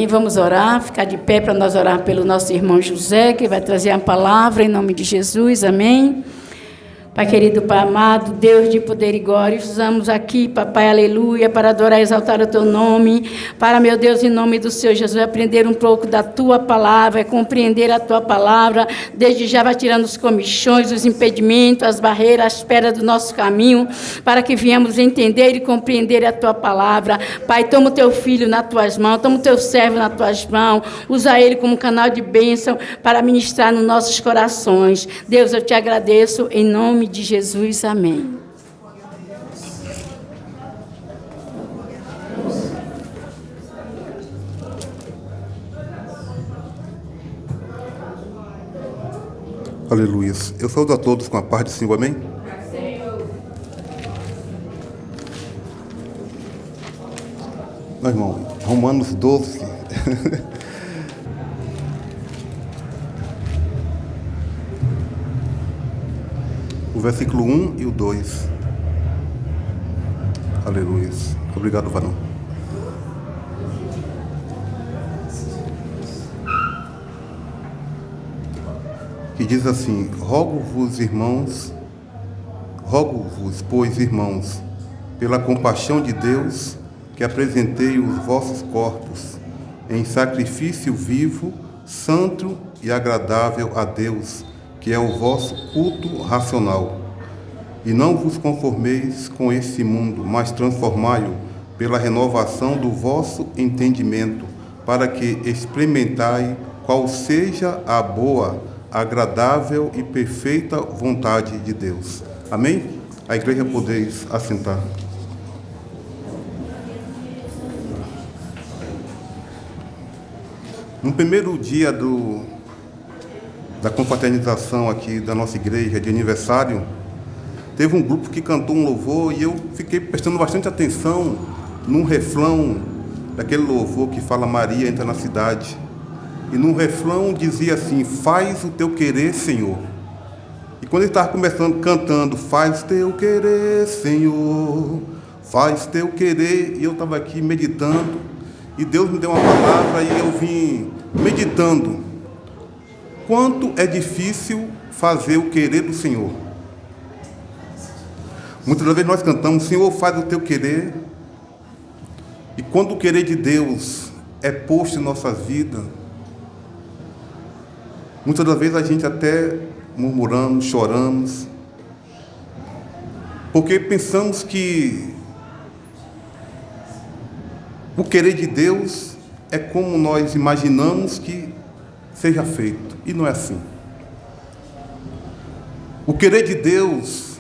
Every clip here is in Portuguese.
Amém? Vamos orar, ficar de pé para nós orar pelo nosso irmão José, que vai trazer a palavra em nome de Jesus. Amém? Pai querido, Pai amado, Deus de poder e glória, estamos aqui, Papai, aleluia, para adorar e exaltar o Teu nome, para, meu Deus, em nome do Senhor Jesus, aprender um pouco da Tua palavra, compreender a Tua palavra, desde já vai tirando os comichões, os impedimentos, as barreiras, as pedras do nosso caminho, para que viemos entender e compreender a Tua palavra. Pai, toma o Teu filho nas Tuas mãos, toma o Teu servo nas Tuas mãos, usa ele como canal de bênção para ministrar nos nossos corações. Deus, eu Te agradeço, em nome de Jesus, amém. Aleluia. Eu saúdo a todos com a paz do Senhor, amém? Meu irmão, Romanos 12. O versículo 1 e o 2. Aleluia. Obrigado, varão. Que diz assim: rogo-vos, pois, irmãos, pela compaixão de Deus, que apresentei os vossos corpos em sacrifício vivo, santo e agradável a Deus, que é o vosso culto racional. E não vos conformeis com esse mundo, mas transformai-o pela renovação do vosso entendimento, para que experimentai qual seja a boa, agradável e perfeita vontade de Deus. Amém? A igreja podeis assentar. No primeiro dia da confraternização aqui da nossa igreja, de aniversário, teve um grupo que cantou um louvor e eu fiquei prestando bastante atenção num refrão daquele louvor que fala Maria entra na cidade. E num refrão dizia assim: faz o teu querer, Senhor. E quando ele estava começando cantando, faz o teu querer, Senhor, faz o teu querer, e eu estava aqui meditando, e Deus me deu uma palavra e eu vim meditando. Quanto é difícil fazer o querer do Senhor. Muitas vezes nós cantamos, Senhor, faz o teu querer. E quando o querer de Deus é posto em nossas vidas, muitas das vezes a gente até murmuramos, choramos, porque pensamos que o querer de Deus é como nós imaginamos que seja feito, e não é assim. O querer de Deus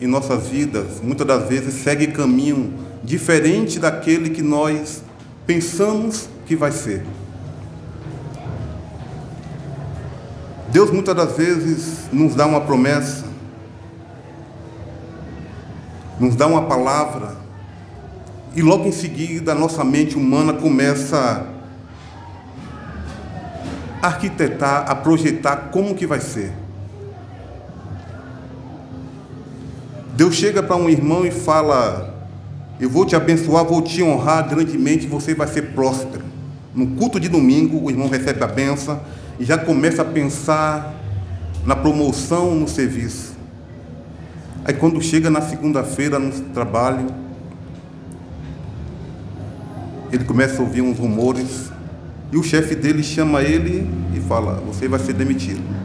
em nossas vidas, muitas das vezes, segue caminho diferente daquele que nós pensamos que vai ser. Deus muitas das vezes nos dá uma promessa, nos dá uma palavra, e logo em seguida a nossa mente humana começa a arquitetar, a projetar como que vai ser. Deus chega para um irmão e fala: eu vou te abençoar, vou te honrar grandemente, você vai ser próspero. No culto de domingo, o irmão recebe a bênção e já começa a pensar na promoção no serviço. Aí quando chega na segunda-feira no trabalho, ele começa a ouvir uns rumores, e o chefe dele chama ele e fala: você vai ser demitido.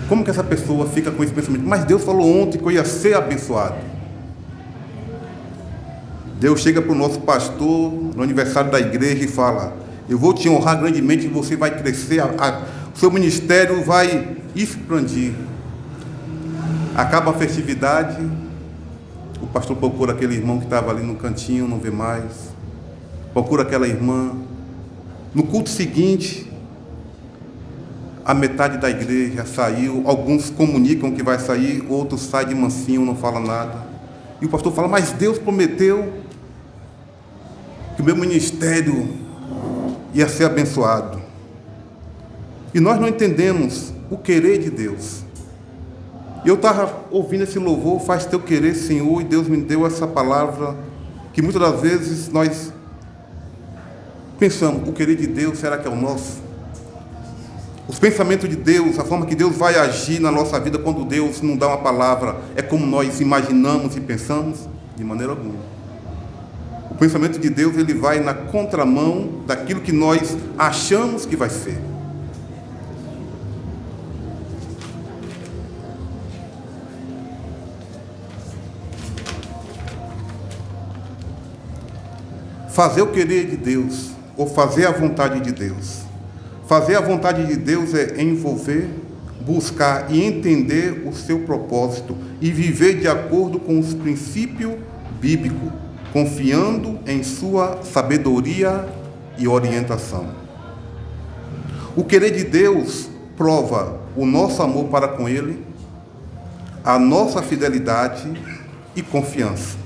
Como que essa pessoa fica com esse pensamento? Mas Deus falou ontem que eu ia ser abençoado. Deus chega para o nosso pastor no aniversário da igreja e fala: eu vou te honrar grandemente, você vai crescer, o seu ministério vai expandir. Acaba a festividade, o pastor procura aquele irmão que estava ali no cantinho, não vê mais. Procura aquela irmã. No culto seguinte, a metade da igreja saiu, alguns comunicam que vai sair, outros saem de mansinho, não falam nada. E o pastor fala: mas Deus prometeu que o meu ministério ia ser abençoado. E nós não entendemos o querer de Deus. E eu estava ouvindo esse louvor, faz teu querer, Senhor, e Deus me deu essa palavra, que muitas das vezes nós pensamos, o querer de Deus, será que é o nosso? Os pensamentos de Deus, a forma que Deus vai agir na nossa vida quando Deus não dá uma palavra, é como nós imaginamos e pensamos? De maneira alguma. O pensamento de Deus, ele vai na contramão daquilo que nós achamos que vai ser. Fazer o querer de Deus, ou fazer a vontade de Deus. Fazer a vontade de Deus é envolver, buscar e entender o seu propósito e viver de acordo com os princípios bíblicos, confiando em sua sabedoria e orientação. O querer de Deus prova o nosso amor para com Ele, a nossa fidelidade e confiança.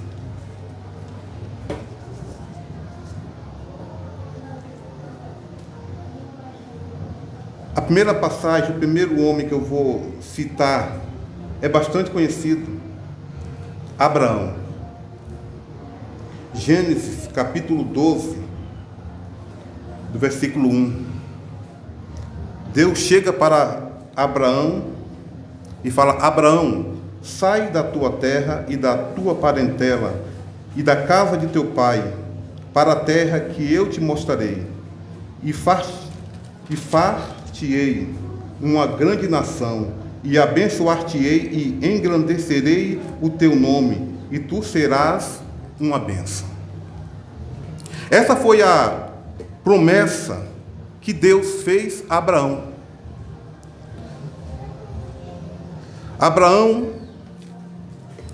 A primeira passagem, o primeiro homem que eu vou citar é bastante conhecido, Abraão. Gênesis, capítulo 12, do versículo 1. Deus chega para Abraão e fala: Abraão, sai da tua terra e da tua parentela e da casa de teu pai, para a terra que eu te mostrarei, e far-te-ei uma grande nação, e abençoar-te-ei e engrandecerei o teu nome, e tu serás uma bênção. Essa foi a promessa que Deus fez a Abraão. Abraão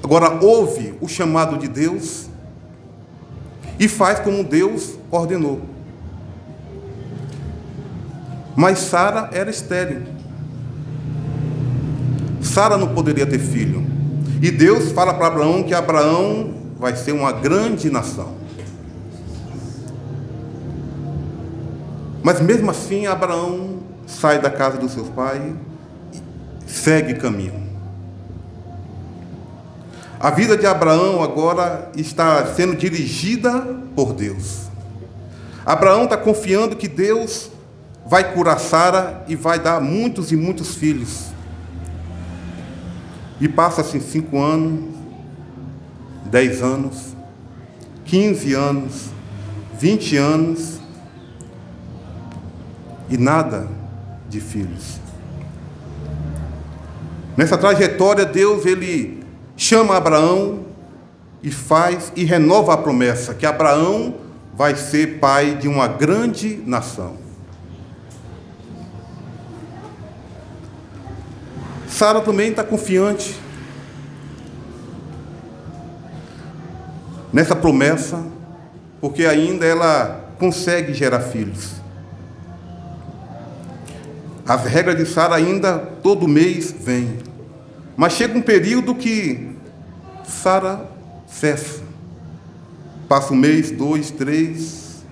agora ouve o chamado de Deus e faz como Deus ordenou. Mas Sara era estéril. Sara não poderia ter filho. E Deus fala para Abraão que Abraão vai ser uma grande nação. Mas mesmo assim, Abraão sai da casa dos seus pais e segue caminho. A vida de Abraão agora está sendo dirigida por Deus. Abraão está confiando que Deus vai curar Sara e vai dar muitos e muitos filhos. E passa-se 5 anos, 10 anos, 15 anos, 20 anos e nada de filhos. Nessa trajetória, Deus ele chama Abraão e faz e renova a promessa que Abraão vai ser pai de uma grande nação. Sara também está confiante nessa promessa, porque ainda ela consegue gerar filhos. As regras de Sara ainda todo mês vêm, mas chega um período que Sara cessa. Passa 1 mês, 2, 3,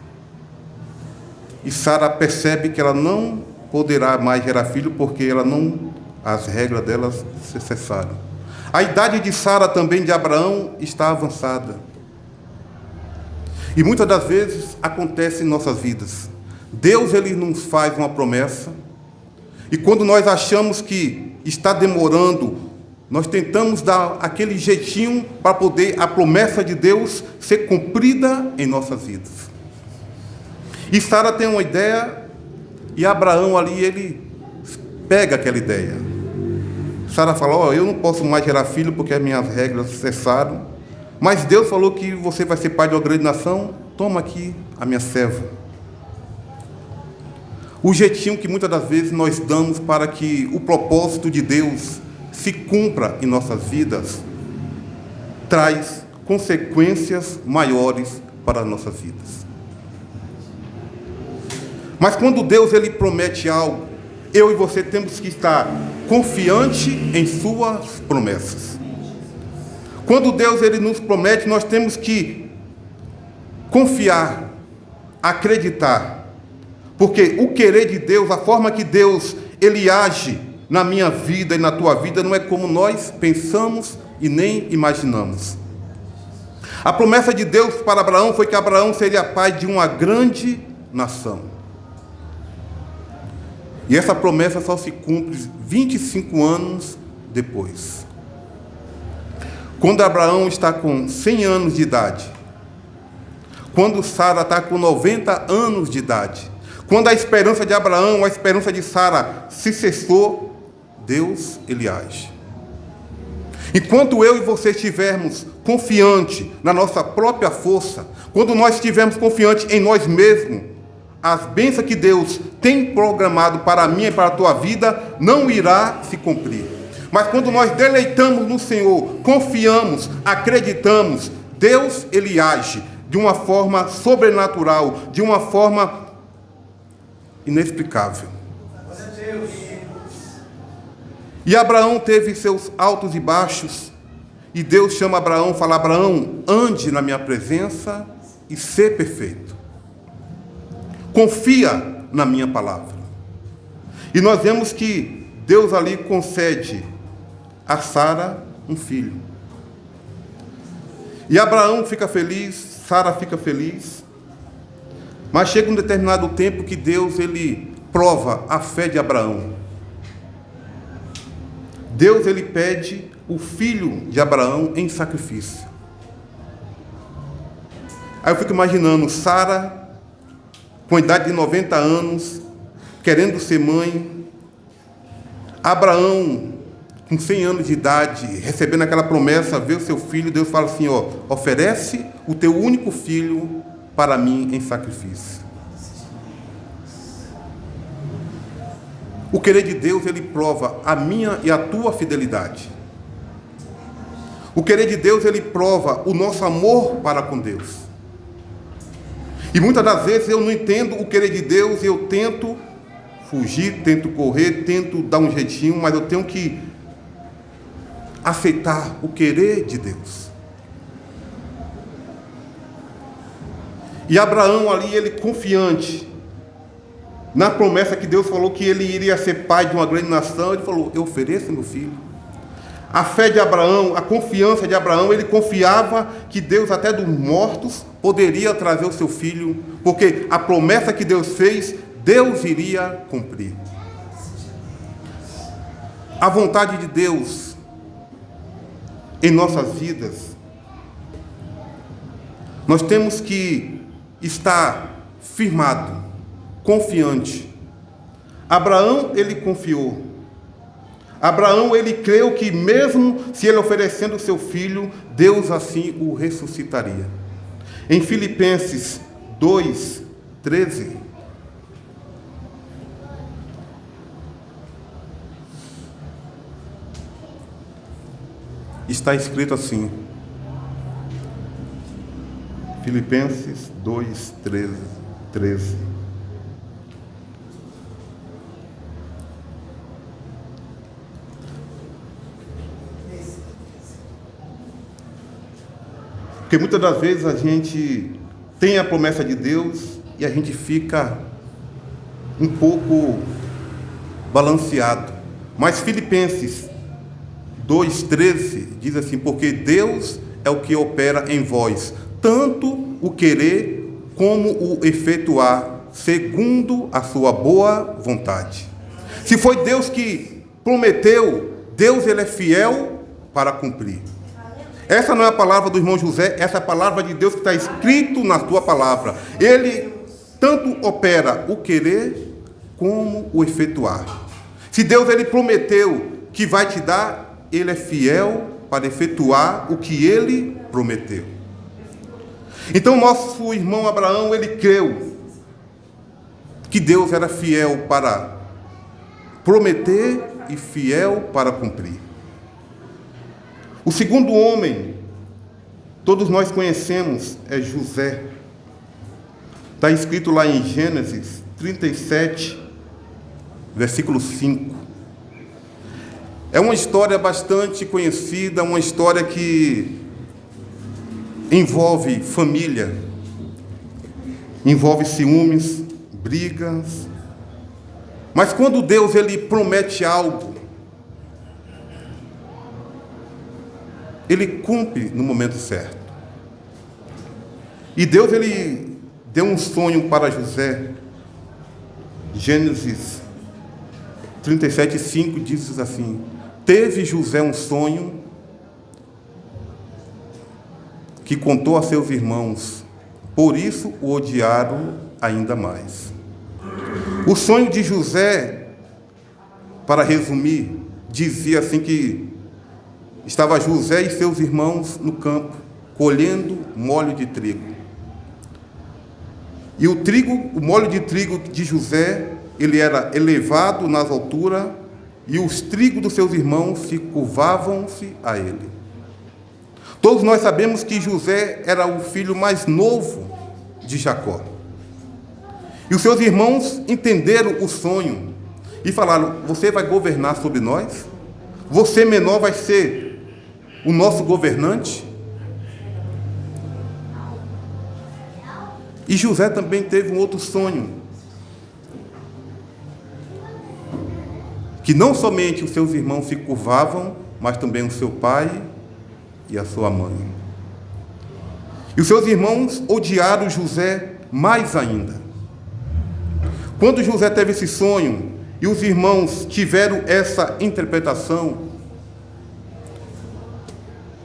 e Sara percebe que ela não poderá mais gerar filho porque as regras delas se cessaram. A idade de Sara também de Abraão está avançada. E muitas das vezes acontece em nossas vidas. Deus ele nos faz uma promessa, e quando nós achamos que está demorando, nós tentamos dar aquele jeitinho para poder a promessa de Deus ser cumprida em nossas vidas. E Sara tem uma ideia, e Abraão ali, ele pega aquela ideia. Sara fala: eu não posso mais gerar filho porque as minhas regras cessaram, mas Deus falou que você vai ser pai de uma grande nação, toma aqui a minha serva. O jeitinho que muitas das vezes nós damos para que o propósito de Deus se cumpra em nossas vidas, traz consequências maiores para as nossas vidas. Mas quando Deus ele promete algo, eu e você temos que estar confiante em suas promessas. Quando Deus ele nos promete, nós temos que confiar, acreditar, porque o querer de Deus, a forma que Deus ele age na minha vida e na tua vida, não é como nós pensamos e nem imaginamos. A promessa de Deus para Abraão foi que Abraão seria pai de uma grande nação. E essa promessa só se cumpre 25 anos depois. Quando Abraão está com 100 anos de idade, quando Sara está com 90 anos de idade, quando a esperança de Abraão, a esperança de Sara se cessou, Deus, ele age. Enquanto eu e você estivermos confiantes na nossa própria força, quando nós estivermos confiantes em nós mesmos, as bênçãos que Deus tem programado para a minha e para a tua vida não irá se cumprir. Mas quando nós deleitamos no Senhor, confiamos, acreditamos, Deus, ele age de uma forma sobrenatural, de uma forma inexplicável. E Abraão teve seus altos e baixos, e Deus chama Abraão e fala: Abraão, ande na minha presença e ser perfeito. Confia na minha palavra. E nós vemos que Deus ali concede a Sara um filho. E Abraão fica feliz, Sara fica feliz, mas chega um determinado tempo que Deus, ele prova a fé de Abraão. Deus, ele pede o filho de Abraão em sacrifício. Aí eu fico imaginando Sara, com a idade de 90 anos, querendo ser mãe, Abraão, com 100 anos de idade, recebendo aquela promessa, ver o seu filho, Deus fala assim, ó, oferece o teu único filho para mim em sacrifício. O querer de Deus, ele prova a minha e a tua fidelidade. O querer de Deus, ele prova o nosso amor para com Deus. E muitas das vezes eu não entendo o querer de Deus, e eu tento fugir, tento correr, tento dar um jeitinho, mas eu tenho que aceitar o querer de Deus. E Abraão ali, ele confiante na promessa que Deus falou que ele iria ser pai de uma grande nação, ele falou, eu ofereço meu filho. A fé de Abraão, a confiança de Abraão, ele confiava que Deus até dos mortos poderia trazer o seu filho, porque a promessa que Deus fez, Deus iria cumprir. A vontade de Deus em nossas vidas, nós temos que estar firmado, confiante. Abraão, ele confiou. Abraão, ele creu que mesmo se ele oferecendo o seu filho, Deus assim o ressuscitaria. Em Filipenses 2:13, está escrito assim, Filipenses 2:13. Porque muitas das vezes a gente tem a promessa de Deus e a gente fica um pouco balanceado. Mas Filipenses 2:13 diz assim, porque Deus é o que opera em vós, tanto o querer como o efetuar, segundo a sua boa vontade. Se foi Deus que prometeu, Deus, ele é fiel para cumprir. Essa não é a palavra do irmão José, essa é a palavra de Deus que está escrito na tua palavra. Ele tanto opera o querer como o efetuar. Se Deus, ele prometeu que vai te dar, ele é fiel para efetuar o que ele prometeu. Então nosso irmão Abraão, ele creu que Deus era fiel para prometer e fiel para cumprir. O segundo homem, todos nós conhecemos, é José. Está escrito lá em Gênesis 37, versículo 5. É uma história bastante conhecida, uma história que envolve família, envolve ciúmes, brigas. Mas quando Deus, ele promete algo, ele cumpre no momento certo. E Deus, ele deu um sonho para José. Gênesis 37:5 diz assim: teve José um sonho que contou a seus irmãos, por isso o odiaram ainda mais. O sonho de José, para resumir, dizia assim que estava José e seus irmãos no campo, colhendo molho de trigo. E o molho de trigo de José, ele era elevado nas alturas, e os trigos dos seus irmãos se curvavam-se a ele. Todos nós sabemos que José era o filho mais novo de Jacó. E os seus irmãos entenderam o sonho e falaram: você vai governar sobre nós? Você menor vai ser o nosso governante? E José também teve um outro sonho, que não somente os seus irmãos se curvavam, mas também o seu pai e a sua mãe. E os seus irmãos odiaram José mais ainda. Quando José teve esse sonho e os irmãos tiveram essa interpretação,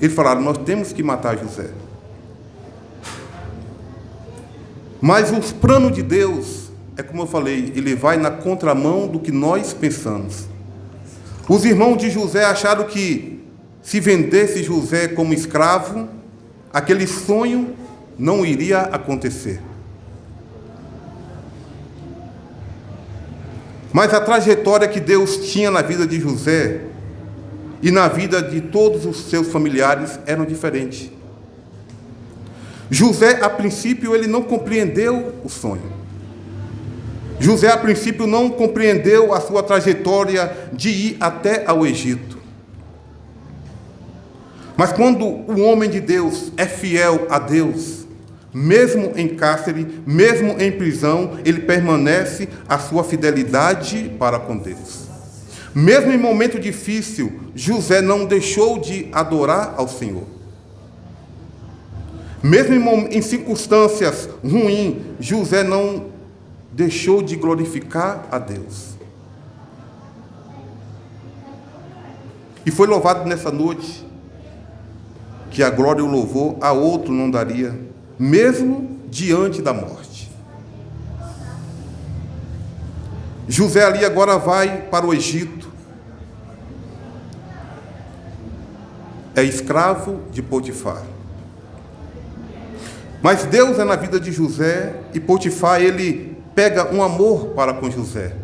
eles falaram: nós temos que matar José. Mas o plano de Deus, é como eu falei, ele vai na contramão do que nós pensamos. Os irmãos de José acharam que se vendesse José como escravo, aquele sonho não iria acontecer. Mas a trajetória que Deus tinha na vida de José e na vida de todos os seus familiares eram diferentes. José, a princípio, ele não compreendeu o sonho. José, a princípio, não compreendeu a sua trajetória de ir até ao Egito. Mas quando o homem de Deus é fiel a Deus, mesmo em cárcere, mesmo em prisão, ele permanece a sua fidelidade para com Deus. Mesmo em momento difícil, José não deixou de adorar ao Senhor. Mesmo em circunstâncias ruins, José não deixou de glorificar a Deus. E foi louvado nessa noite que a glória e o louvor a outro não daria, mesmo diante da morte. José ali agora vai para o Egito. É escravo de Potifar. Mas Deus é na vida de José, e Potifar, ele pega um amor para com José.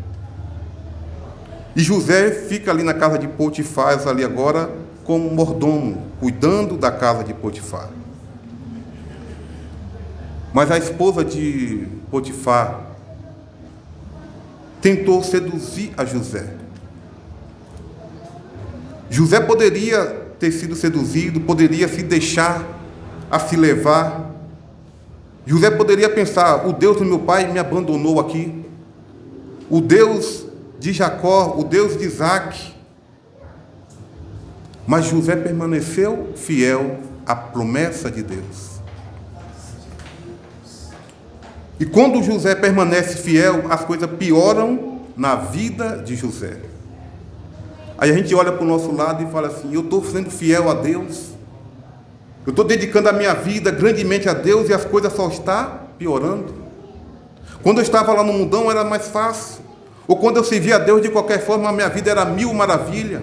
E José fica ali na casa de Potifar, ali agora, como mordomo, cuidando da casa de Potifar. Mas a esposa de Potifar tentou seduzir a José. José poderia ter sido seduzido, poderia se deixar a se levar. José poderia pensar: o Deus do meu pai me abandonou aqui. O Deus de Jacó, o Deus de Isaac. Mas José permaneceu fiel à promessa de Deus. E quando José permanece fiel, as coisas pioram na vida de José. Aí a gente olha para o nosso lado e fala assim: eu estou sendo fiel a Deus, eu estou dedicando a minha vida grandemente a Deus, e as coisas só estão piorando. Quando eu estava lá no mundão era mais fácil, ou quando eu servia a Deus de qualquer forma, a minha vida era mil maravilha.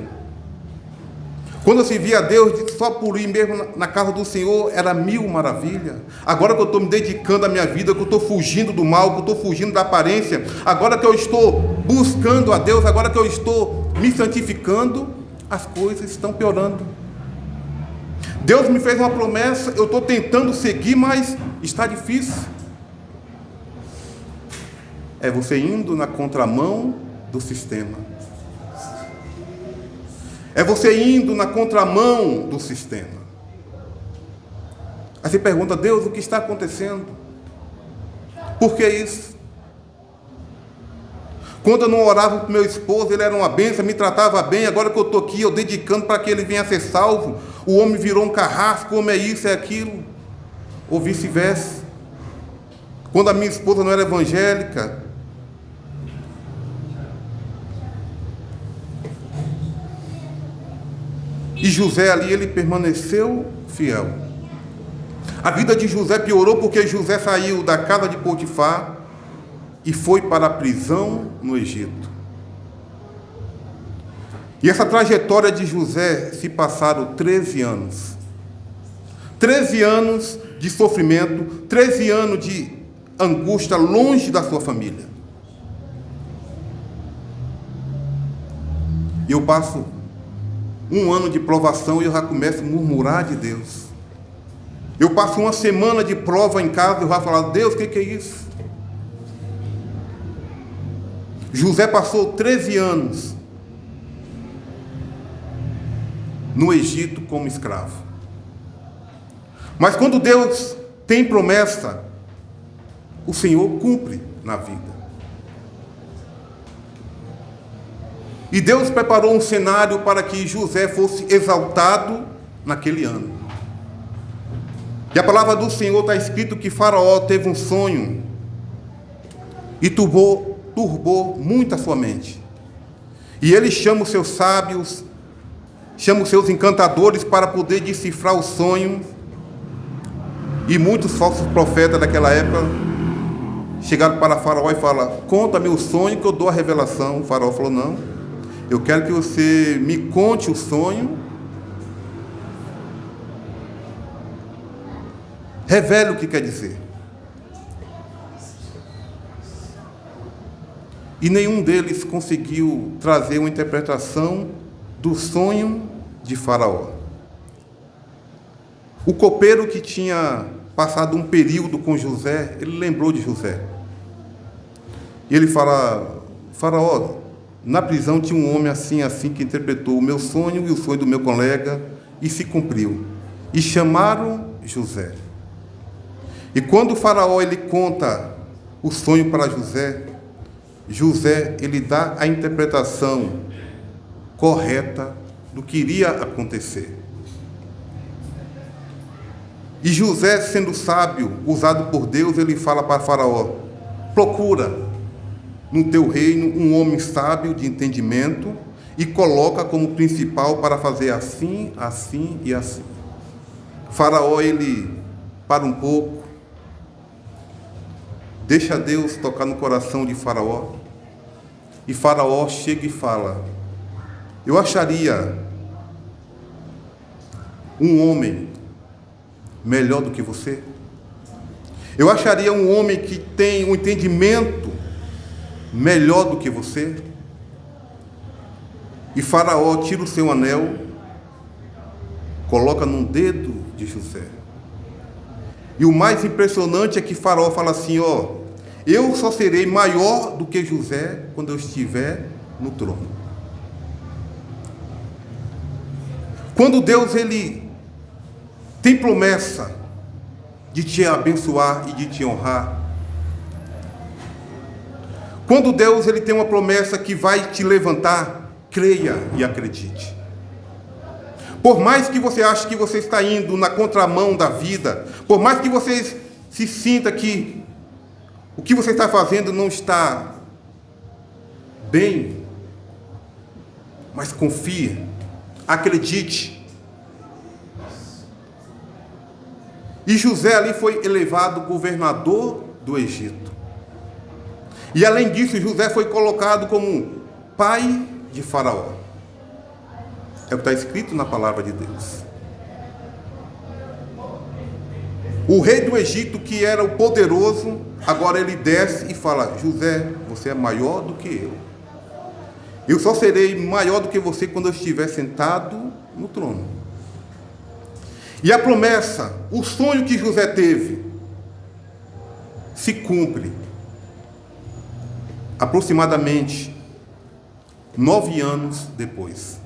Quando eu servia a Deus só por ir mesmo na casa do Senhor, era mil maravilha. Agora que eu estou me dedicando à minha vida, que eu estou fugindo do mal, que eu estou fugindo da aparência, agora que eu estou buscando a Deus, agora que eu estou me santificando, as coisas estão piorando. Deus me fez uma promessa, eu estou tentando seguir, mas está difícil. É você indo na contramão do sistema. É você indo na contramão do sistema. Aí você pergunta: Deus, o que está acontecendo? Por que isso? Quando eu não orava para o meu esposo, ele era uma bênção, me tratava bem. Agora que eu estou aqui, eu dedicando para que ele venha a ser salvo, o homem virou um carrasco, o homem é isso, é aquilo. Ou vice-versa. Quando a minha esposa não era evangélica, e José ali, ele permaneceu fiel. A vida de José piorou porque José saiu da casa de Potifar e foi para a prisão no Egito. E essa trajetória de José se passaram 13 anos. 13 anos de sofrimento, 13 anos de angústia longe da sua família. E eu passo um ano de provação e eu já começo a murmurar de Deus. Eu passo uma semana de prova em casa e eu já falo, Deus, o que é isso? José passou 13 anos no Egito como escravo. Mas quando Deus tem promessa, o Senhor cumpre na vida. E Deus preparou um cenário para que José fosse exaltado naquele ano. E a palavra do Senhor está escrito que Faraó teve um sonho e turbou muito a sua mente. E ele chama os seus sábios, chama os seus encantadores para poder decifrar o sonho. E muitos falsos profetas daquela época chegaram para Faraó e falaram, conta-me o sonho que eu dou a revelação. O Faraó falou, não, eu quero que você me conte o sonho, revele o que quer dizer. E nenhum deles conseguiu trazer uma interpretação do sonho de Faraó. O copeiro que tinha passado um período com José, ele lembrou de José. E ele fala, Faraó, na prisão tinha um homem assim, que interpretou o meu sonho e o sonho do meu colega, e se cumpriu. E chamaram José. E quando o Faraó ele conta o sonho para José, José ele dá a interpretação correta do que iria acontecer. E José, sendo sábio, usado por Deus, ele fala para Faraó, procura no teu reino um homem sábio de entendimento e coloca como principal para fazer assim, assim e assim. Faraó, ele para um pouco, deixa Deus tocar no coração de Faraó, e Faraó chega e fala, eu acharia um homem melhor do que você? Eu acharia um homem que tem um entendimento melhor do que você? E Faraó tira o seu anel, coloca num dedo de José. E o mais impressionante é que Faraó fala assim, eu só serei maior do que José quando eu estiver no trono. Quando Deus ele tem promessa de te abençoar e de te honrar, quando Deus ele tem uma promessa que vai te levantar, creia e acredite. Por mais que você ache que você está indo na contramão da vida, por mais que você se sinta que o que você está fazendo não está bem, mas confie, acredite. E José ali foi elevado governador do Egito. E além disso, José foi colocado como pai de Faraó. É o que está escrito na palavra de Deus. O rei do Egito, que era o poderoso, agora ele desce e fala, José, você é maior do que eu. Eu só serei maior do que você quando eu estiver sentado no trono. E a promessa, o sonho que José teve, se cumpre. Aproximadamente 9 anos depois.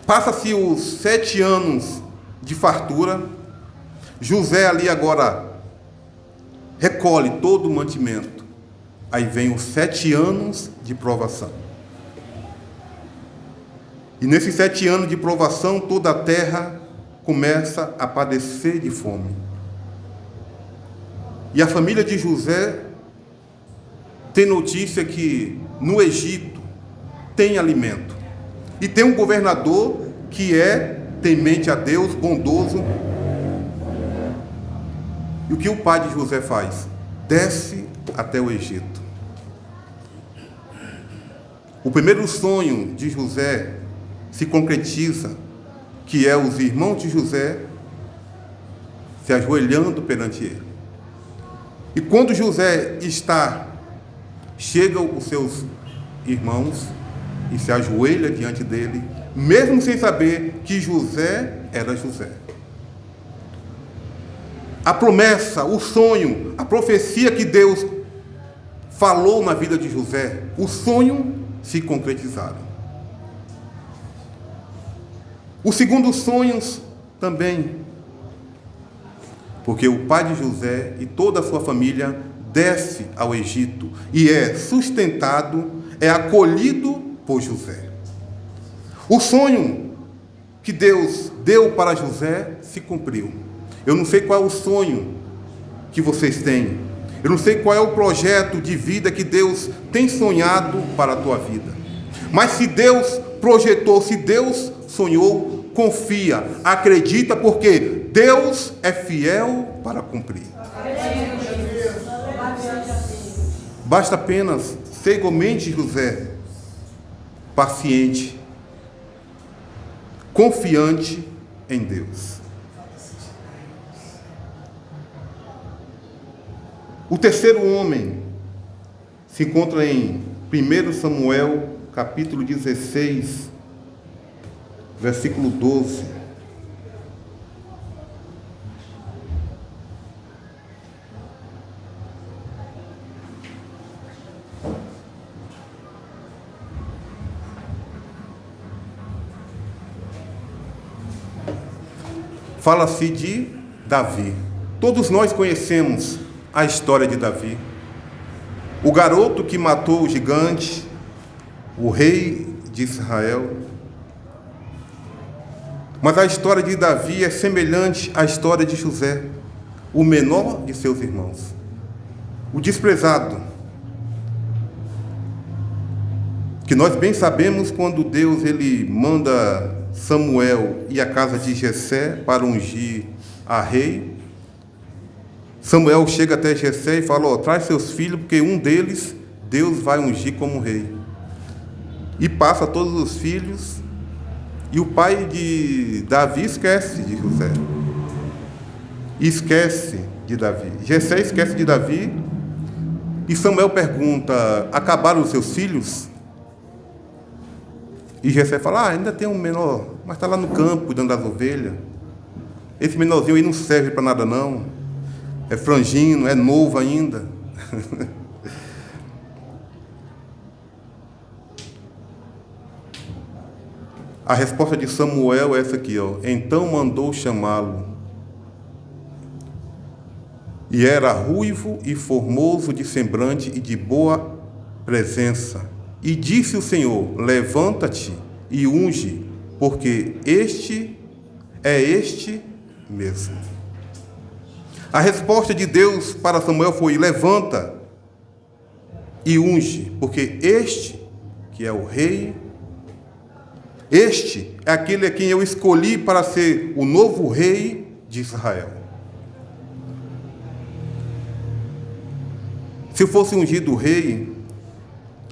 Passa-se os 7 anos de fartura. José ali agora recolhe todo o mantimento. Aí vem os 7 anos de provação. E nesses 7 anos de provação, toda a terra começa a padecer de fome. E a família de José tem notícia que no Egito tem alimento. E tem um governador que é temente a Deus, bondoso. E o que o pai de José faz? Desce até o Egito. O primeiro sonho de José se concretiza, que é os irmãos de José se ajoelhando perante ele. E quando José chegam os seus irmãos e se ajoelha diante dele, mesmo sem saber que José era José. A promessa, o sonho, a profecia que Deus falou na vida de José, o sonho se concretizaram. Os segundos sonhos também, porque o pai de José e toda a sua família desce ao Egito e é sustentado, é acolhido por José. O sonho que Deus deu para José se cumpriu. Eu não sei qual é o sonho que vocês têm. Eu não sei qual é o projeto de vida que Deus tem sonhado para a tua vida. Mas se Deus projetou, se Deus sonhou, confia, acredita, porque Deus é fiel para cumprir. Basta apenas ser igualmente José, paciente, confiante em Deus. O terceiro homem se encontra em 1 Samuel, capítulo 16, versículo 12. Fala-se de Davi. Todos nós conhecemos a história de Davi. O garoto que matou o gigante, o rei de Israel. Mas a história de Davi é semelhante à história de José, o menor de seus irmãos, o desprezado, que nós bem sabemos quando Deus ele manda Samuel ir à casa de Jessé para ungir a rei. Samuel chega até Jessé e fala: traz seus filhos, porque um deles Deus vai ungir como rei. E passa todos os filhos, e o pai de Davi esquece de José, esquece de Davi. Jessé esquece de Davi, e Samuel pergunta: acabaram os seus filhos? E Jessé fala: ainda tem um menor, mas está lá no campo cuidando das ovelhas. Esse menorzinho aí não serve para nada não. É frangino, é novo ainda. A resposta de Samuel é essa aqui, ó. Então mandou chamá-lo. E era ruivo e formoso de semblante e de boa presença. E disse o Senhor: levanta-te e unge, porque este mesmo. A resposta de Deus para Samuel foi: levanta e unge, porque este que é o rei, este é aquele a quem eu escolhi para ser o novo rei de Israel. Se eu fosse ungido rei,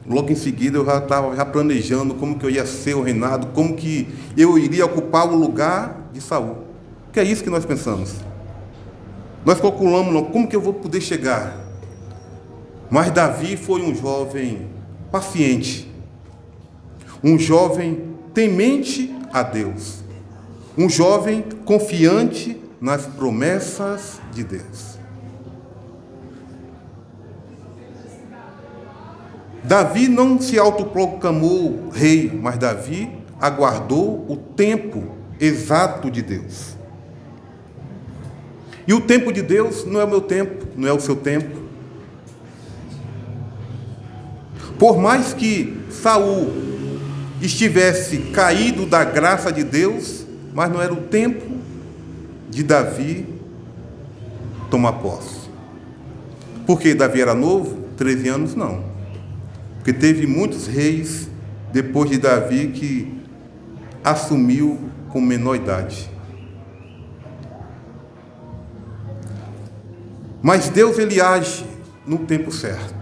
logo em seguida eu já estava planejando como que eu ia ser o reinado, como que eu iria ocupar o lugar de Saul. Que é isso que nós pensamos. Nós calculamos como que eu vou poder chegar. Mas Davi foi um jovem paciente, um jovem temente a Deus, um jovem confiante nas promessas de Deus. Davi não se autoproclamou rei, mas Davi aguardou o tempo exato de Deus. E o tempo de Deus não é o meu tempo, não é o seu tempo. Por mais que Saul estivesse caído da graça de Deus, mas não era o tempo de Davi tomar posse. Porque Davi era novo? 13 anos não. Porque teve muitos reis depois de Davi que assumiu com menor idade. Mas Deus, ele age no tempo certo.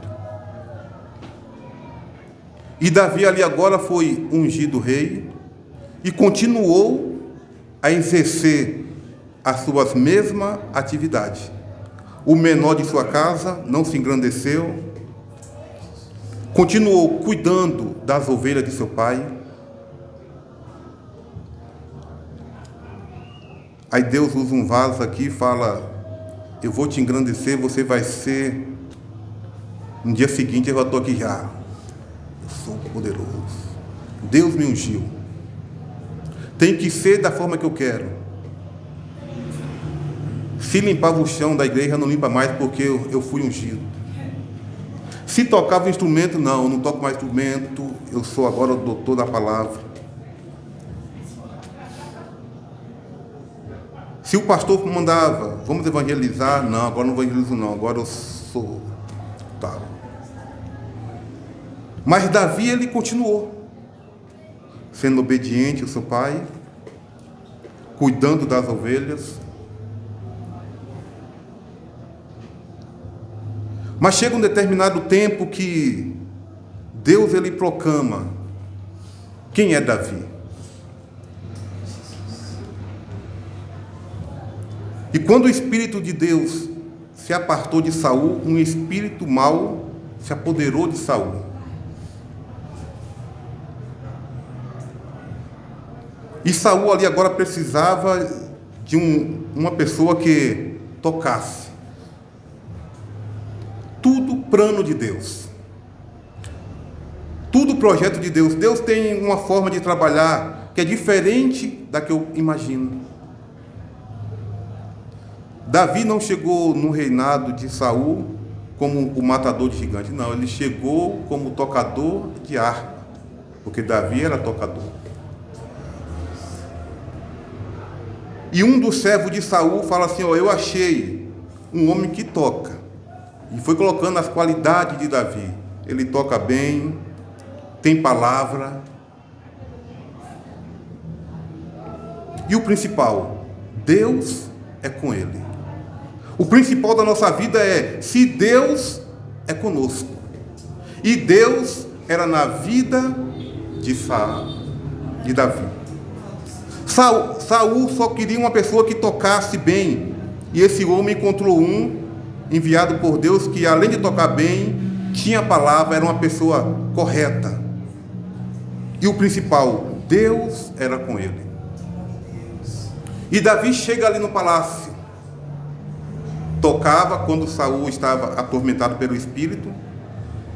E Davi ali agora foi ungido rei e continuou a exercer as suas mesmas atividades. O menor de sua casa não se engrandeceu, continuou cuidando das ovelhas de seu pai. Aí Deus usa um vaso aqui e fala: eu vou te engrandecer, você vai ser... No dia seguinte eu estou aqui já. Eu sou poderoso. Deus me ungiu. Tem que ser da forma que eu quero. Se limpava o chão da igreja, não limpa mais porque eu fui ungido. Se tocava o instrumento, não, eu não toco mais instrumento, eu sou agora o doutor da palavra. Se o pastor mandava, vamos evangelizar, não, agora não evangelizo não, agora eu sou tal. Mas Davi, ele continuou sendo obediente ao seu pai, cuidando das ovelhas. Mas chega um determinado tempo que Deus, ele proclama quem é Davi. E quando o Espírito de Deus se apartou de Saul, um espírito mau se apoderou de Saul. E Saul ali agora precisava de uma pessoa que tocasse. Tudo plano de Deus. Tudo projeto de Deus. Deus tem uma forma de trabalhar que é diferente da que eu imagino. Davi não chegou no reinado de Saul como o matador de gigantes. Não, ele chegou como tocador de harpa. Porque Davi era tocador. E um dos servos de Saul fala assim: eu achei um homem que toca. E foi colocando as qualidades de Davi. Ele toca bem, tem palavra. E o principal, Deus é com ele. O principal da nossa vida é se Deus é conosco. E Deus era na vida de Davi. Saul só queria uma pessoa que tocasse bem. E esse homem encontrou um enviado por Deus que, além de tocar bem, tinha a palavra, era uma pessoa correta. E o principal, Deus era com ele. E Davi chega ali no palácio. Tocava quando Saul estava atormentado pelo espírito.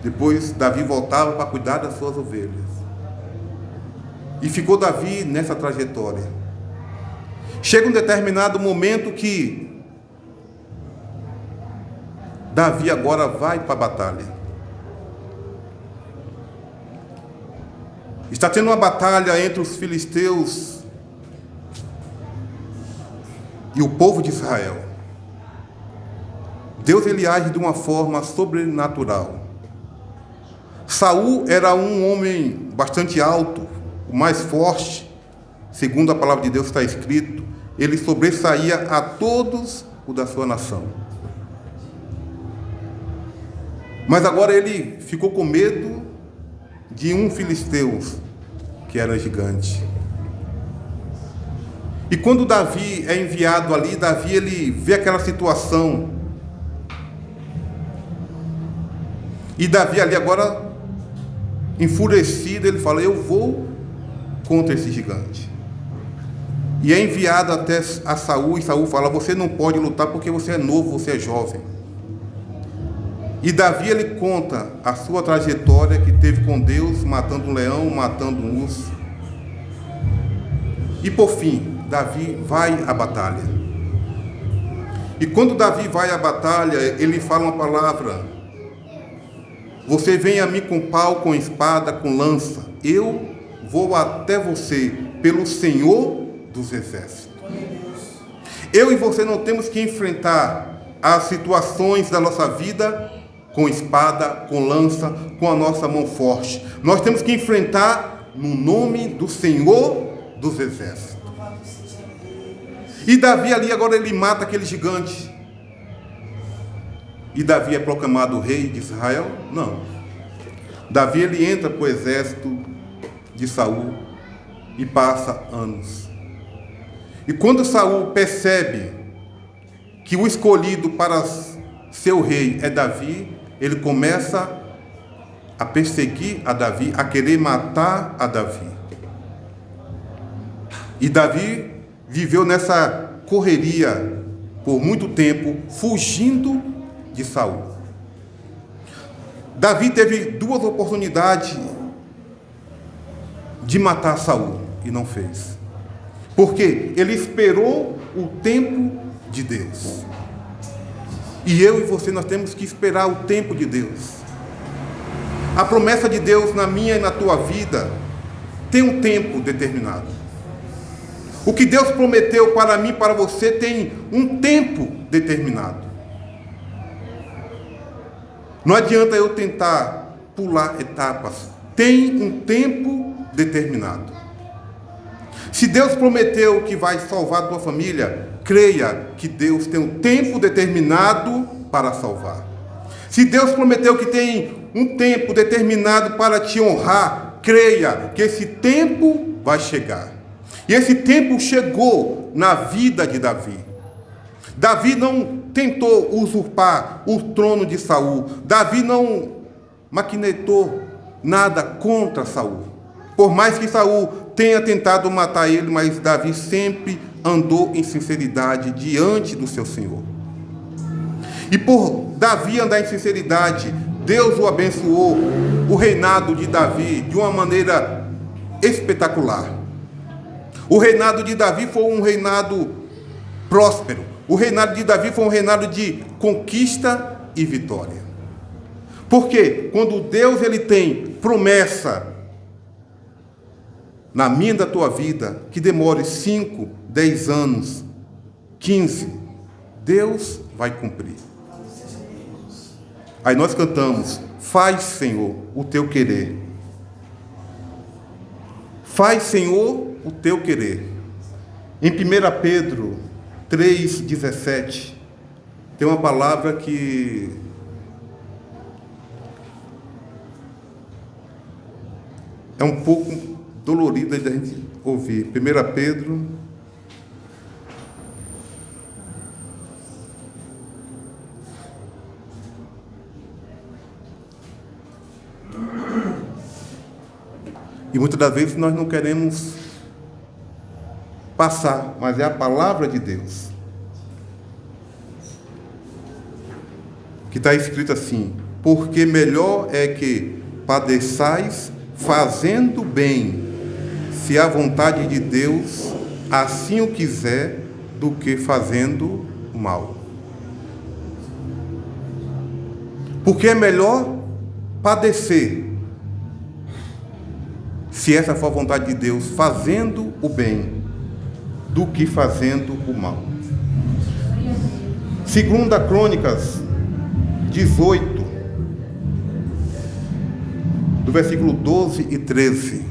Depois Davi voltava para cuidar das suas ovelhas. E ficou Davi nessa trajetória. Chega um determinado momento que Davi agora vai para a batalha. Está tendo uma batalha entre os filisteus e o povo de Israel. Deus, ele age de uma forma sobrenatural. Saul era um homem bastante alto, o mais forte, segundo a palavra de Deus está escrito, ele sobressaía a todos os da sua nação. Mas agora ele ficou com medo de um filisteu, que era gigante. E quando Davi é enviado ali, Davi ele vê aquela situação. E Davi ali agora, enfurecido, ele fala: eu vou contra esse gigante. E é enviado até a Saul, e Saul fala: você não pode lutar porque você é novo, você é jovem. E Davi, ele conta a sua trajetória que teve com Deus, matando um leão, matando um urso. E por fim, Davi vai à batalha. E quando Davi vai à batalha, ele fala uma palavra: você vem a mim com pau, com espada, com lança. Eu vou até você pelo Senhor dos Exércitos. Eu e você não temos que enfrentar as situações da nossa vida com espada, com lança, com a nossa mão forte. Nós temos que enfrentar no nome do Senhor dos Exércitos. E Davi ali agora ele mata aquele gigante. E Davi é proclamado rei de Israel? Não. Davi ele entra para o exército de Saul e passa anos. E quando Saul percebe que o escolhido para ser o rei é Davi, ele começa a perseguir a Davi, a querer matar a Davi. E Davi viveu nessa correria por muito tempo, fugindo de Saul. Davi teve duas oportunidades de matar Saul e não fez. Porque ele esperou o tempo de Deus. E eu e você, nós temos que esperar o tempo de Deus. A promessa de Deus na minha e na tua vida tem um tempo determinado. O que Deus prometeu para mim e para você tem um tempo determinado. Não adianta eu tentar pular etapas. Tem um tempo determinado. Se Deus prometeu que vai salvar a tua família, creia que Deus tem um tempo determinado para salvar. Se Deus prometeu que tem um tempo determinado para te honrar, creia que esse tempo vai chegar. E esse tempo chegou na vida de Davi. Davi não tentou usurpar o trono de Saul. Davi não maquinetou nada contra Saul. Por mais que Saul tenha tentado matar ele, mas Davi sempre andou em sinceridade diante do seu Senhor. E por Davi andar em sinceridade, Deus o abençoou, o reinado de Davi, de uma maneira espetacular. O reinado de Davi foi um reinado próspero. O reinado de Davi foi um reinado de conquista e vitória. Porque quando Deus ele tem promessa na minha e da tua vida, que demore 5, 10 anos, 15, Deus vai cumprir. Aí nós cantamos: faz, Senhor, o teu querer. Faz, Senhor, o teu querer. Em 1 Pedro 3,17, tem uma palavra que é um pouco dolorida de a gente ouvir. 1 Pedro 3. E muitas das vezes nós não queremos passar, mas é a palavra de Deus. Que está escrito assim: porque melhor é que padeçais fazendo bem, se a vontade de Deus assim o quiser, do que fazendo mal. Porque é melhor padecer, se essa for a vontade de Deus, fazendo o bem, do que fazendo o mal. 2 Crônicas 18, do versículo 12 e 13.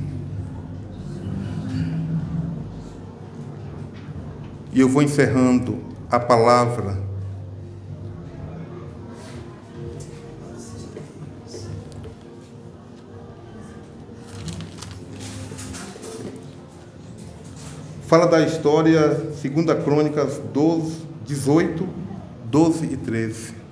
E eu vou encerrando a palavra. Fala da história, 2 Crônicas 18, 12 e 13.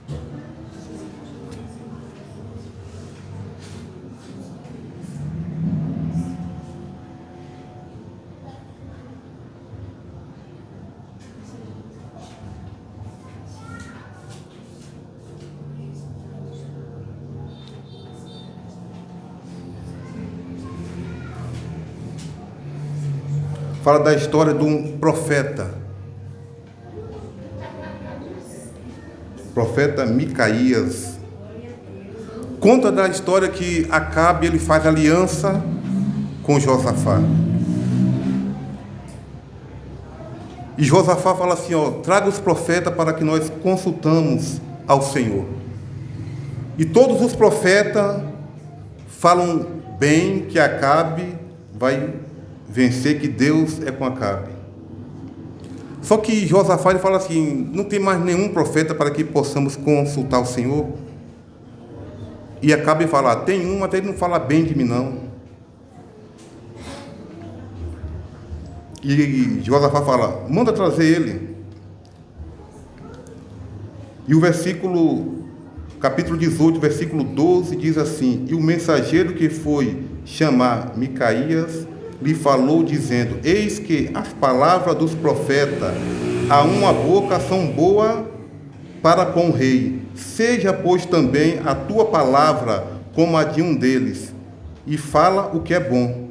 Fala da história de um profeta Micaías. Conta da história que Acabe ele faz aliança com Josafá. E Josafá fala assim, traga os profetas para que nós consultamos ao Senhor. E todos os profetas falam bem que Acabe vai vencer, que Deus é com Acabe. Só que Josafá ele fala assim, não tem mais nenhum profeta para que possamos consultar o Senhor. E Acabe fala, tem um, até ele não fala bem de mim não. E Josafá fala, manda trazer ele. E o capítulo 18, versículo 12, diz assim, e o mensageiro que foi chamar Micaías lhe falou, dizendo, eis que as palavras dos profetas a uma boca são boas para com o rei. Seja, pois, também a tua palavra como a de um deles, e fala o que é bom.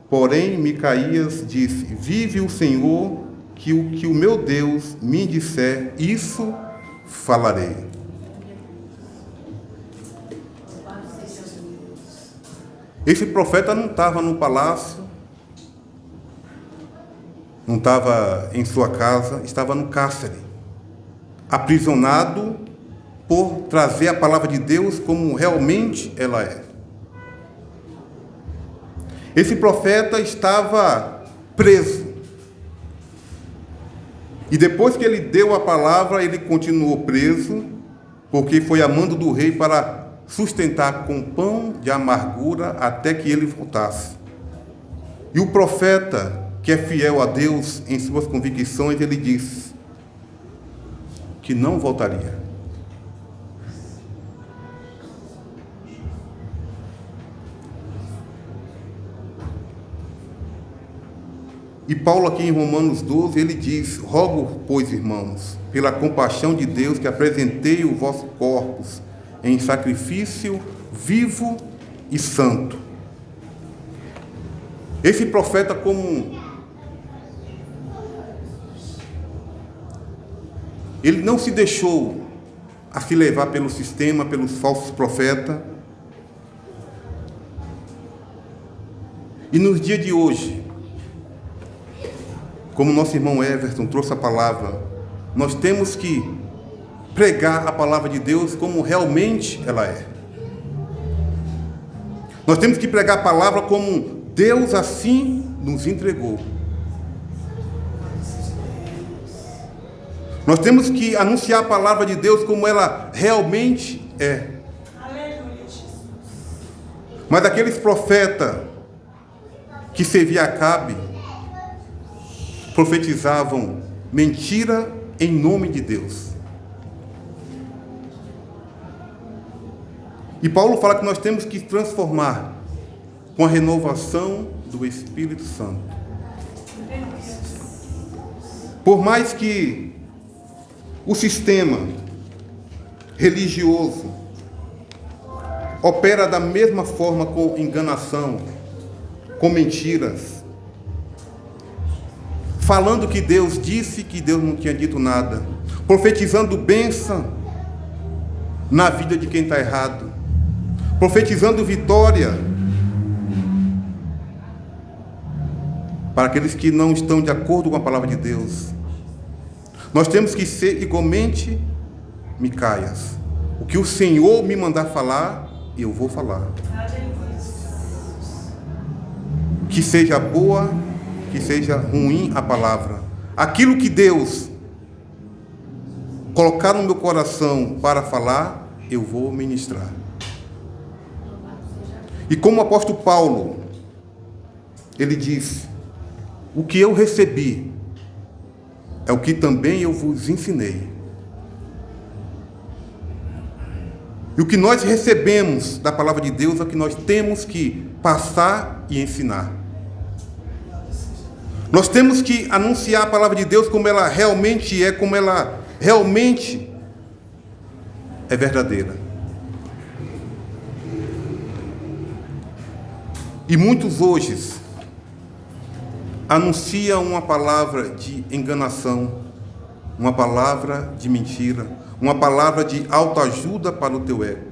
Porém, Micaías disse, vive o Senhor, que o meu Deus me disser, isso falarei. Esse profeta não estava no palácio, não estava em sua casa, estava no cárcere, aprisionado por trazer a palavra de Deus como realmente ela é. Esse profeta estava preso. E depois que ele deu a palavra, ele continuou preso, porque foi a mando do rei para sustentar com pão de amargura até que ele voltasse. E o profeta, que é fiel a Deus em suas convicções, ele disse que não voltaria. E Paulo aqui em Romanos 12, ele diz, rogo, pois, irmãos, pela compaixão de Deus, que apresentei o vosso corpos em sacrifício vivo e santo. Esse profeta, ele não se deixou a se levar pelo sistema, pelos falsos profetas. E nos dias de hoje, como nosso irmão Everton trouxe a palavra, nós temos que pregar a palavra de Deus como realmente ela é. Nós temos que pregar a palavra como Deus assim nos entregou. Nós temos que anunciar a palavra de Deus como ela realmente é. Mas aqueles profetas que serviam a Acabe profetizavam mentira em nome de Deus. E Paulo fala que nós temos que transformar com a renovação do Espírito Santo. Por mais que o sistema religioso opera da mesma forma, com enganação, com mentiras, falando que Deus disse que Deus não tinha dito nada, profetizando bênção na vida de quem está errado, profetizando vitória para aqueles que não estão de acordo com a palavra de Deus. Nós temos que ser igualmente Micaías. O que o Senhor me mandar falar, eu vou falar. Que seja boa, que seja ruim a palavra. Aquilo que Deus colocar no meu coração para falar, eu vou ministrar. E como o apóstolo Paulo, ele diz, o que eu recebi é o que também eu vos ensinei. E o que nós recebemos da palavra de Deus é o que nós temos que passar e ensinar. Nós temos que anunciar a palavra de Deus como ela realmente é, como ela realmente é verdadeira. E muitos hoje anunciam uma palavra de enganação, uma palavra de mentira, uma palavra de autoajuda para o teu ego.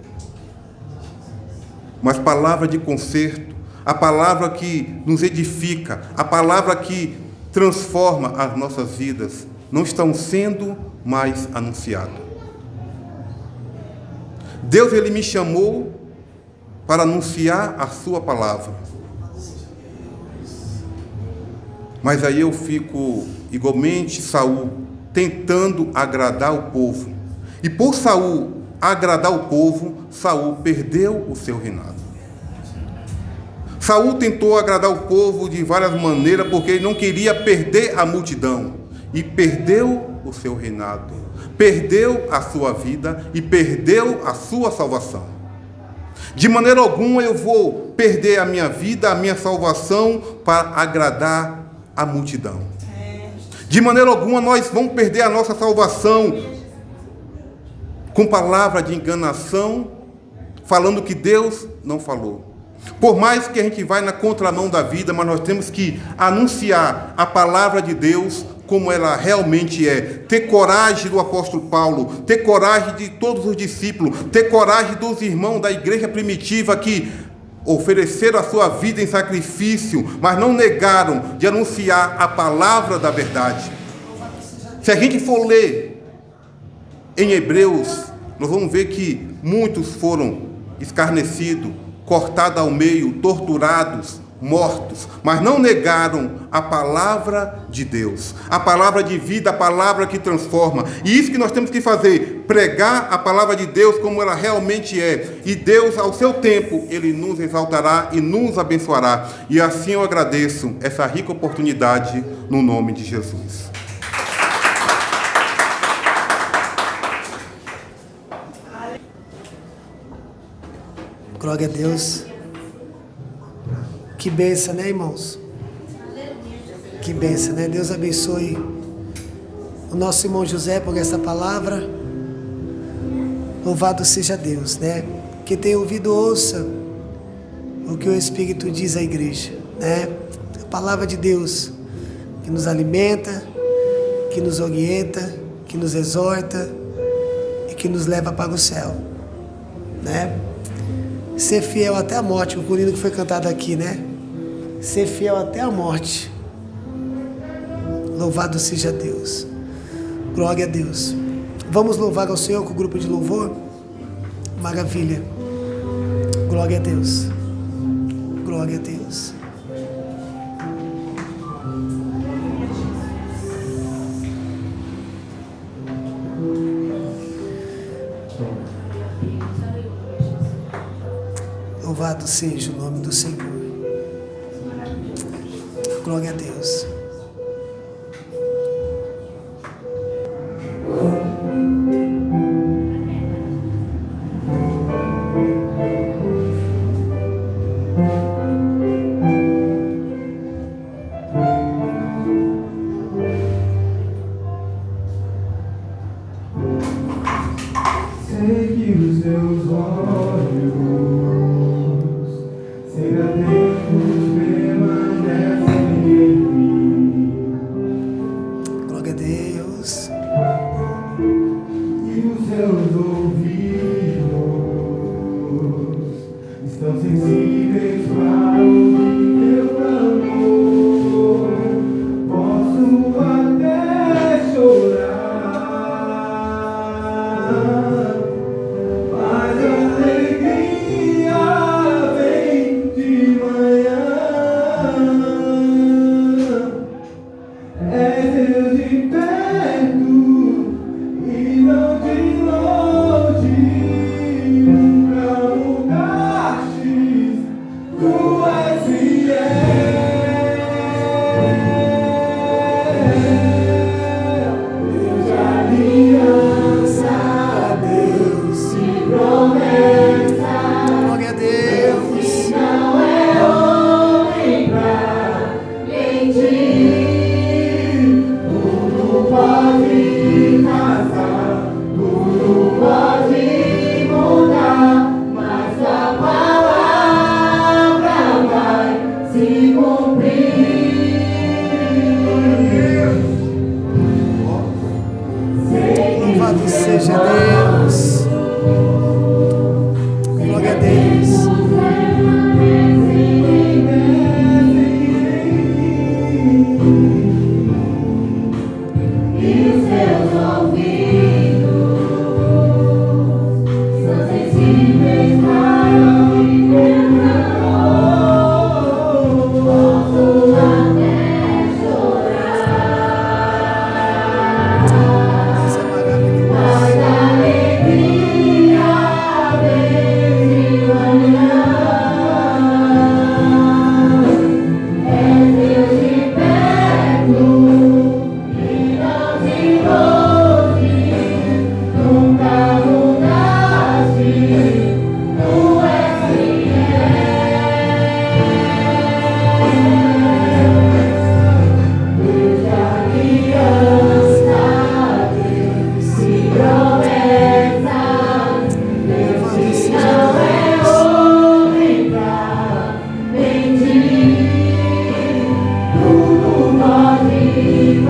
Mas palavra de conserto, a palavra que nos edifica, a palavra que transforma as nossas vidas não estão sendo mais anunciados. Deus, Ele me chamou para anunciar a sua palavra. Mas aí eu fico igualmente Saul, tentando agradar o povo. E por Saul agradar o povo, Saul perdeu o seu reinado. Saul tentou agradar o povo de várias maneiras, porque ele não queria perder a multidão. E perdeu o seu reinado. Perdeu a sua vida e perdeu a sua salvação. De maneira alguma eu vou perder a minha vida, a minha salvação para agradar a multidão. De maneira alguma nós vamos perder a nossa salvação com palavra de enganação, falando que Deus não falou. Por mais que a gente vá na contramão da vida, mas nós temos que anunciar a palavra de Deus como ela realmente é. Ter coragem do apóstolo Paulo, ter coragem de todos os discípulos, ter coragem dos irmãos da igreja primitiva que ofereceram a sua vida em sacrifício, mas não negaram de anunciar a palavra da verdade. Se a gente for ler em Hebreus, nós vamos ver que muitos foram escarnecidos, cortados ao meio, torturados, mortos, mas não negaram a palavra de Deus, a palavra de vida, a palavra que transforma. E isso que nós temos que fazer, pregar a palavra de Deus como ela realmente é. E Deus, ao seu tempo, Ele nos exaltará e nos abençoará. E assim eu agradeço essa rica oportunidade no nome de Jesus. Glória a Deus. Que bênção, né, irmãos? Que bênção, né? Deus abençoe o nosso irmão José por essa palavra. Louvado seja Deus, né? Quem tem ouvido, ouça o que o Espírito diz à igreja, né? A palavra de Deus que nos alimenta, que nos orienta, que nos exorta e que nos leva para o céu, né? Ser fiel até a morte, o corino que foi cantado aqui, né? Ser fiel até a morte. Louvado seja Deus. Glória a Deus. Vamos louvar ao Senhor com o grupo de louvor? Maravilha. Glória a Deus. Glória a Deus. Louvado seja o nome do Senhor. Glória a Deus. Sei que os teus olhos sem a Deus permanecem em mim. Glória a Deus. E os seus ouvidos estão sensíveis para ouvir teu clamor. Posso até chorar, mas a alegria vem de manhã.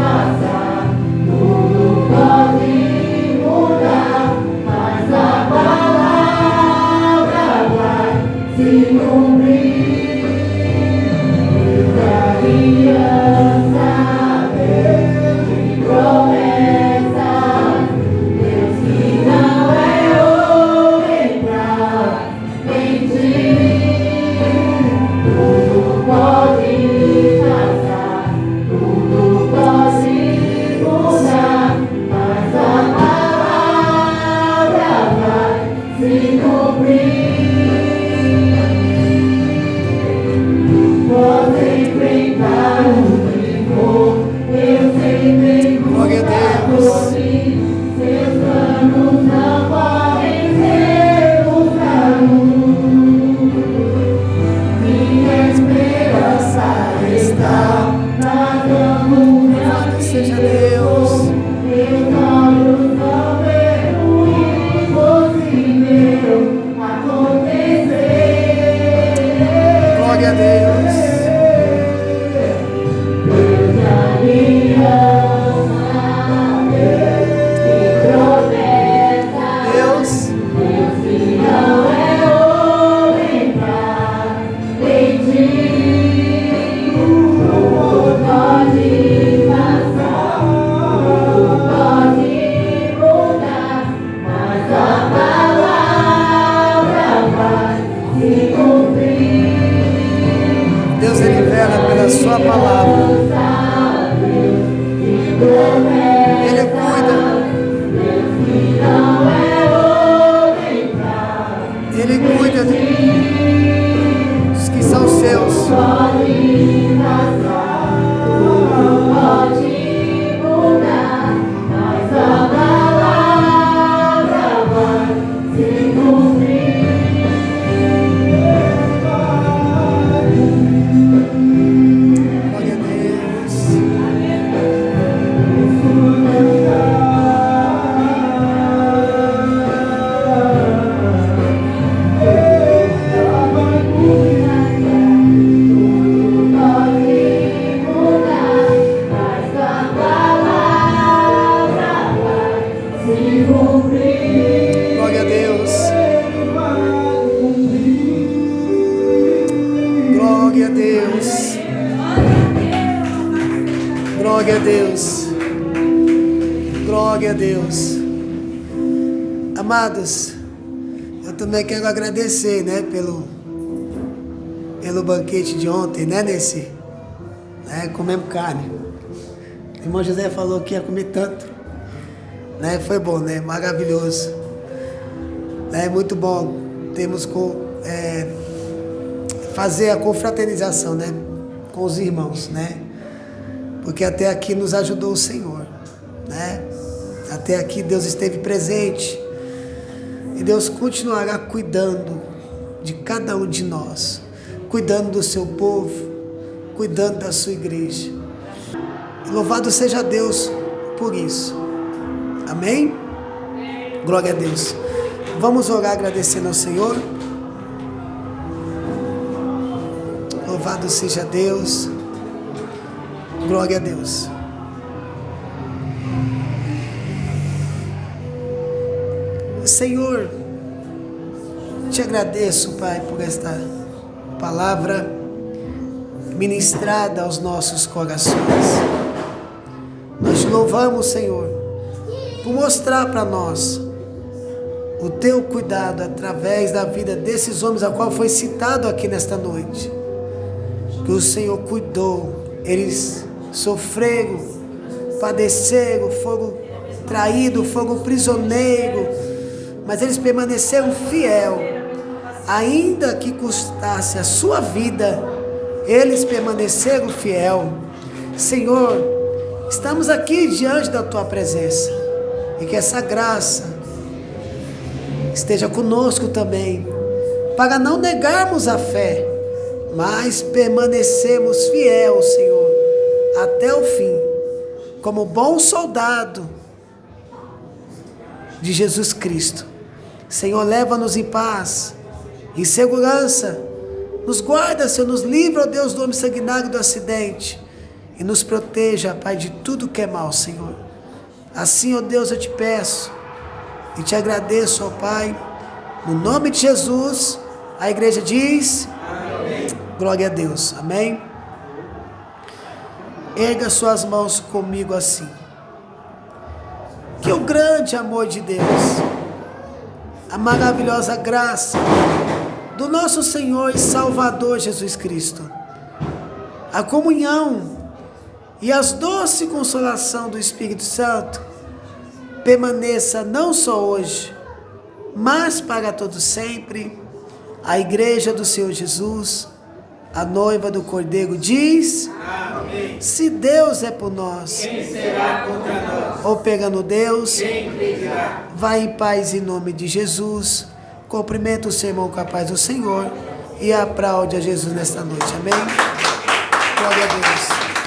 Glória a Deus. Louvado seja Deus. Glória a Deus. Deus. Deus ele vela pela sua palavra. Ele cuida. Ele cuida dos que são seus. Glória a Deus. Glória a Deus. Glória a Deus. Glória a Deus. Glória a Deus. Amados, eu também quero agradecer, né, pelo banquete de ontem, né, comemos carne. O irmão José falou que ia comer tanto, né, foi bom, né, maravilhoso, né, muito bom. Temos fazer a confraternização, né, com os irmãos, né, porque até aqui nos ajudou o Senhor, né, até aqui Deus esteve presente e Deus continuará cuidando de cada um de nós, cuidando do seu povo, cuidando da sua igreja. Louvado seja Deus por isso. Amém? Glória a Deus. Vamos orar agradecendo ao Senhor. Louvado seja Deus. Glória a Deus. Senhor, te agradeço, Pai, por esta palavra ministrada aos nossos corações. Nós te louvamos, Senhor, por mostrar para nós o teu cuidado através da vida desses homens, a qual foi citado aqui nesta noite. Que o Senhor cuidou, eles sofreram, padeceram, foram traídos, foram prisioneiros, mas eles permaneceram fiel, ainda que custasse a sua vida, eles permaneceram fiel. Senhor, estamos aqui diante da tua presença e que essa graça esteja conosco também, para não negarmos a fé, mas permanecemos fiel, Senhor, até o fim, como bom soldado de Jesus Cristo. Senhor, leva-nos em paz, em segurança, nos guarda, Senhor, nos livra, ó Deus, do homem sanguinário, do acidente, e nos proteja, Pai, de tudo que é mal, Senhor. Assim, ó Deus, eu te peço e te agradeço, ó Pai, no nome de Jesus. A igreja diz: amém. Glória a Deus, amém. Erga suas mãos comigo assim. Que o grande amor de Deus, a maravilhosa graça do nosso Senhor e Salvador Jesus Cristo, a comunhão e as doce consolação do Espírito Santo permaneça não só hoje, mas para todo sempre. A igreja do Senhor Jesus, a noiva do Cordeiro, diz: amém. Se Deus é por nós, quem será contra nós? Operando Deus, quem impedirá? Vai em paz em nome de Jesus. Cumprimenta o seu irmão com a paz do Senhor e aplaude a Jesus nesta noite. Amém? Glória a Deus.